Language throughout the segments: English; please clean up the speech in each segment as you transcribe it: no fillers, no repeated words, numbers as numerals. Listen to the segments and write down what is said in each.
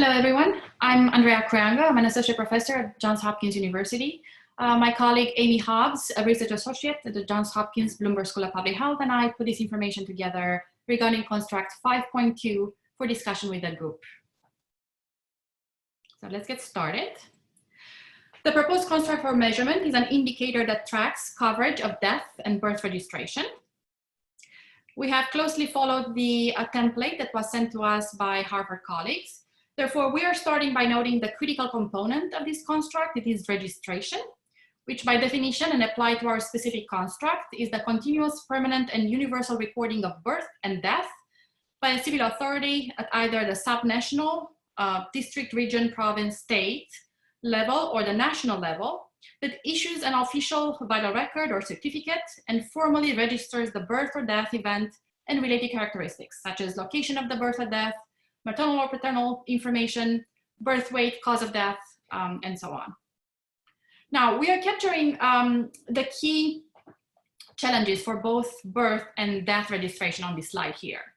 Hello, everyone. I'm Andreea Creanga. I'm an associate professor at Johns Hopkins University. My colleague Amy Hobbs, a research associate at the Johns Hopkins Bloomberg School of Public Health, and I put this information together regarding construct 5.2 for discussion with the group. So let's get started. The proposed construct for measurement is an indicator that tracks coverage of death and birth registration. We have closely followed the template that was sent to us by Harvard colleagues. Therefore, we are starting by noting the critical component of this construct. It is registration, which by definition and applied to our specific construct is the continuous, permanent, and universal recording of birth and death by a civil authority at either the subnational, district, region, province, state level or the national level that issues an official vital record or certificate and formally registers the birth or death event and related characteristics, such as location of the birth or death, maternal or paternal information, birth weight, cause of death, and so on. Now, we are capturing the key challenges for both birth and death registration on this slide here.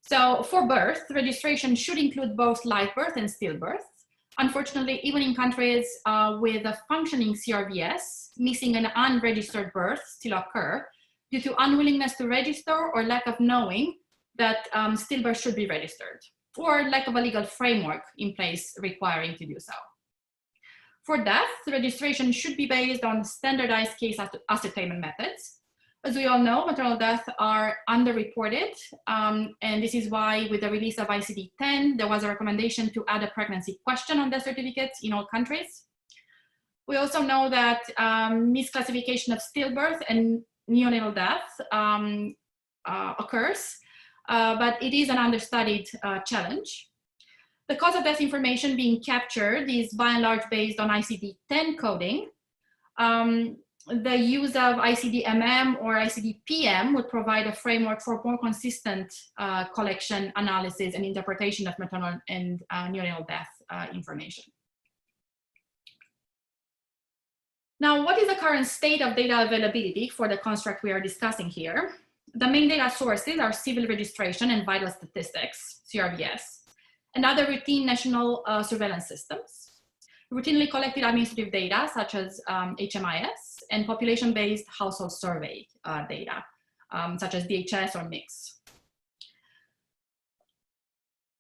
So for birth, registration should include both live birth and stillbirth. Unfortunately, even in countries with a functioning CRVS, missing an unregistered birth still occur due to unwillingness to register or lack of knowing that stillbirth should be registered, or lack of a legal framework in place requiring to do so. For death, the registration should be based on standardized case ascertainment methods. As we all know, maternal deaths are underreported, and this is why with the release of ICD-10, there was a recommendation to add a pregnancy question on death certificates in all countries. We also know that misclassification of stillbirth and neonatal death occurs, but it is an understudied challenge. The cause of death information being captured is by and large based on ICD-10 coding. The use of ICD-MM or ICD-PM would provide a framework for more consistent collection, analysis, and interpretation of maternal and neonatal death information. Now, what is the current state of data availability for the construct we are discussing here? The main data sources are civil registration and vital statistics, CRVS, and other routine national surveillance systems, routinely collected administrative data such as HMIS, and population-based household survey data, such as DHS or MICS.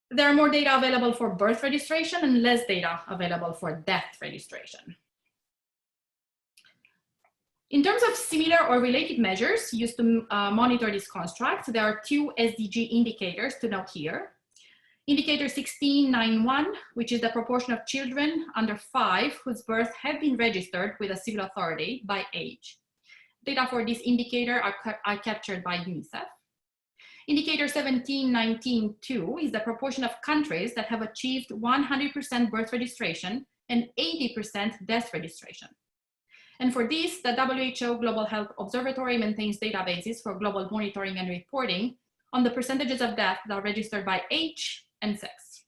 There are more data available for birth registration and less data available for death registration. In terms of similar or related measures used to monitor this construct, there are two SDG indicators to note here. Indicator 1691, which is the proportion of children under 5 whose births have been registered with a civil authority by age. Data for this indicator are captured by UNICEF. Indicator 1719-2 is the proportion of countries that have achieved 100% birth registration and 80% death registration. And for this, the WHO Global Health Observatory maintains databases for global monitoring and reporting on the percentages of deaths that are registered by age and sex.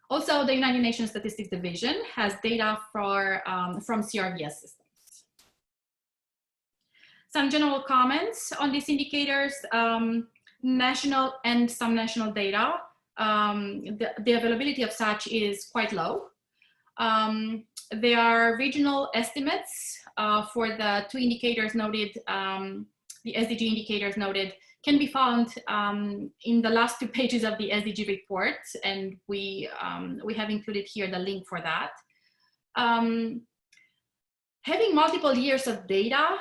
Also, the United Nations Statistics Division has data from CRVS systems. Some general comments on these indicators, national and some national data, the availability of such is quite low. There are regional estimates for the two indicators noted, the SDG indicators noted can be found in the last 2 pages of the SDG report, and we have included here the link for that. Having multiple years of data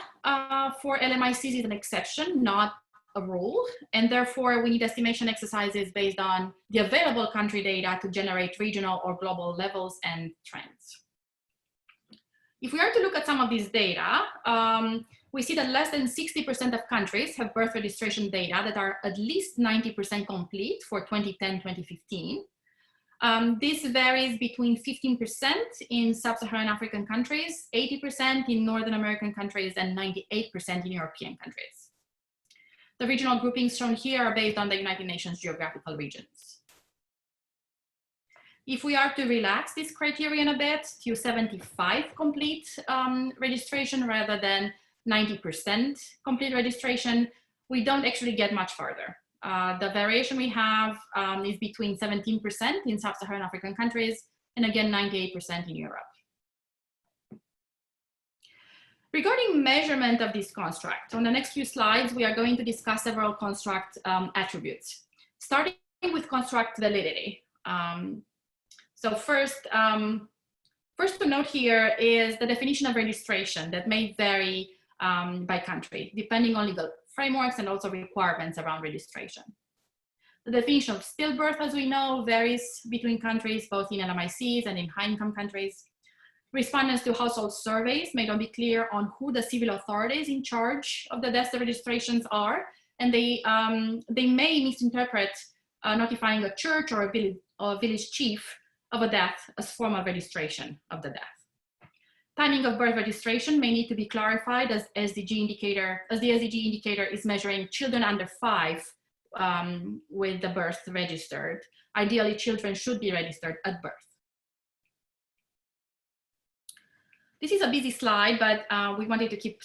for LMICs is an exception, not a rule, and therefore we need estimation exercises based on the available country data to generate regional or global levels and trends. If we are to look at some of these data, we see that less than 60% of countries have birth registration data that are at least 90% complete for 2010-2015. This varies between 15% in sub-Saharan African countries, 80% in Northern American countries, and 98% in European countries. The regional groupings shown here are based on the United Nations geographical regions. If we are to relax this criterion a bit to 75 complete registration rather than 90% complete registration, we don't actually get much further. The variation we have is between 17% in sub-Saharan African countries, and again, 98% in Europe. Regarding measurement of this construct, on the next few slides, we are going to discuss several construct attributes, starting with construct validity. So first to note here is the definition of registration that may vary by country, depending on legal frameworks and also requirements around registration. The definition of stillbirth, as we know, varies between countries, both in LMICs and in high-income countries. Respondents to household surveys may not be clear on who the civil authorities in charge of the death registrations are, and they may misinterpret notifying a church or a village chief of a death as form of registration of the death. Timing of birth registration may need to be clarified as the SDG indicator is measuring children under 5 with the birth registered. Ideally, children should be registered at birth. This is a busy slide, but we wanted to keep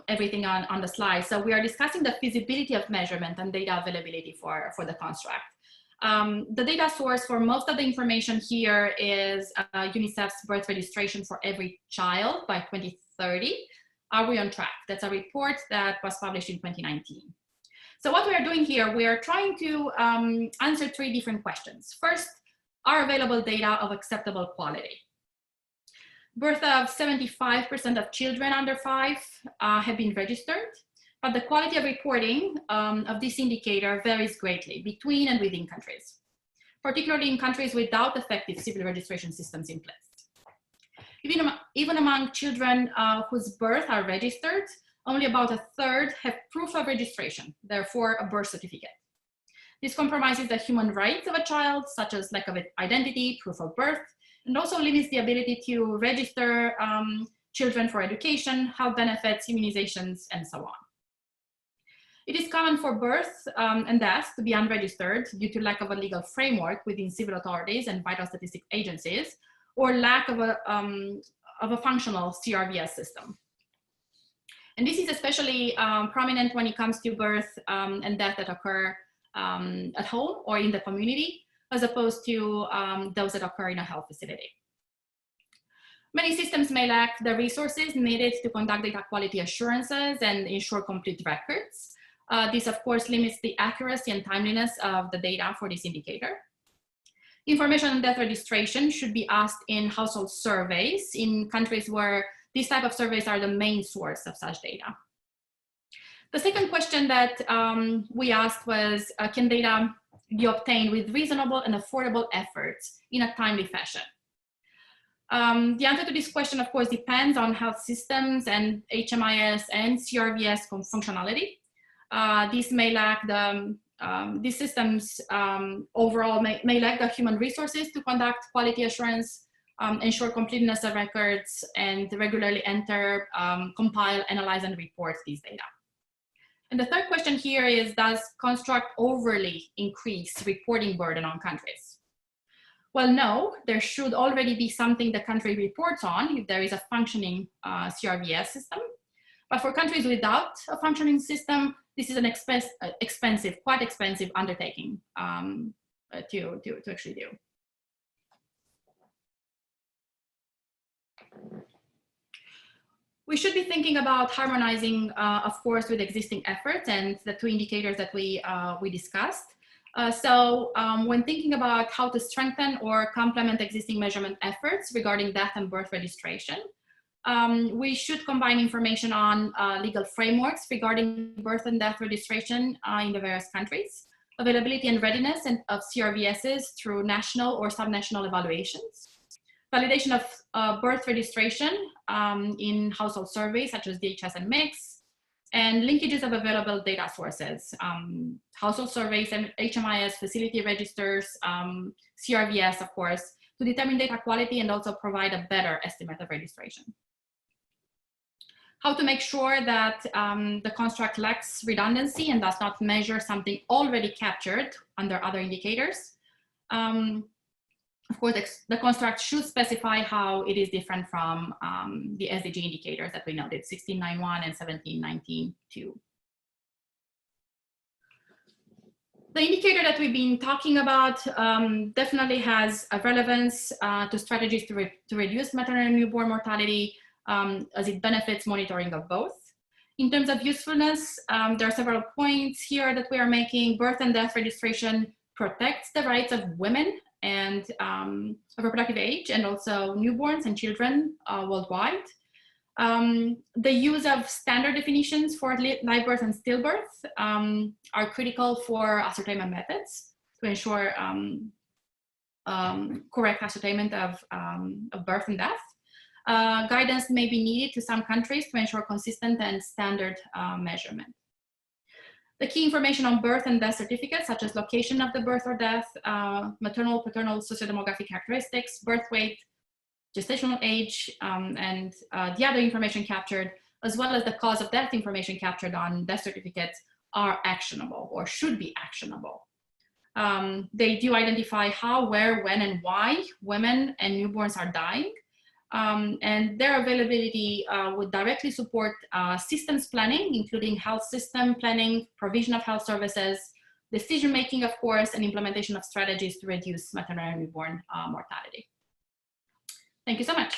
everything on the slide. So we are discussing the feasibility of measurement and data availability for the construct. The data source for most of the information here is UNICEF's birth registration for every child by 2030. Are we on track? That's a report that was published in 2019. So what we are doing here, we are trying to answer 3 different questions. First, are available data of acceptable quality? Birth of 75% of children under 5 have been registered, but the quality of reporting of this indicator varies greatly between and within countries, particularly in countries without effective civil registration systems in place. Even among children whose births are registered, only about 1/3 have proof of registration, therefore a birth certificate. This compromises the human rights of a child, such as lack of identity, proof of birth, and also limits the ability to register children for education, health benefits, immunizations, and so on. It is common for birth and death to be unregistered due to lack of a legal framework within civil authorities and vital statistic agencies, or lack of a functional CRVS system. And this is especially prominent when it comes to birth and death that occur at home or in the community, as opposed to those that occur in a health facility. Many systems may lack the resources needed to conduct data quality assurances and ensure complete records. This, of course, limits the accuracy and timeliness of the data for this indicator. Information on death registration should be asked in household surveys in countries where these type of surveys are the main source of such data. The second question that we asked was, can data be obtained with reasonable and affordable efforts in a timely fashion? The answer to this question, of course, depends on health systems and HMIS and CRVS functionality. These may lack these systems overall may lack the human resources to conduct quality assurance, ensure completeness of records, and regularly enter, compile, analyze, and report these data. And the third question here is, does construct overly increase reporting burden on countries? Well, no, there should already be something the country reports on if there is a functioning CRVS system. But for countries without a functioning system, this is an quite expensive undertaking to actually do. We should be thinking about harmonizing, of course, with existing efforts and the 2 indicators that we discussed. When thinking about how to strengthen or complement existing measurement efforts regarding death and birth registration, we should combine information on legal frameworks regarding birth and death registration in the various countries, availability and readiness of CRVSs through national or subnational evaluations, validation of birth registration in household surveys such as DHS and MICS, and linkages of available data sources, household surveys, HMIS, facility registers, CRVS, of course, to determine data quality and also provide a better estimate of registration. How to make sure that the construct lacks redundancy and does not measure something already captured under other indicators. Of course, the construct should specify how it is different from the SDG indicators that we noted, 1691 and 1719-2. The indicator that we've been talking about definitely has a relevance to strategies to reduce maternal and newborn mortality, as it benefits monitoring of both. In terms of usefulness, there are several points here that we are making. Birth and death registration protects the rights of women and of reproductive age, and also newborns and children worldwide. The use of standard definitions for live birth and stillbirth are critical for ascertainment methods to ensure correct ascertainment of birth and death. Guidance may be needed to some countries to ensure consistent and standard measurement. The key information on birth and death certificates, such as location of the birth or death, maternal, paternal sociodemographic characteristics, birth weight, gestational age, and the other information captured, as well as the cause of death information captured on death certificates, are actionable or should be actionable. They do identify how, where, when, and why women and newborns are dying. And their availability would directly support systems planning, including health system planning, provision of health services, decision-making, of course, and implementation of strategies to reduce maternal and newborn mortality. Thank you so much.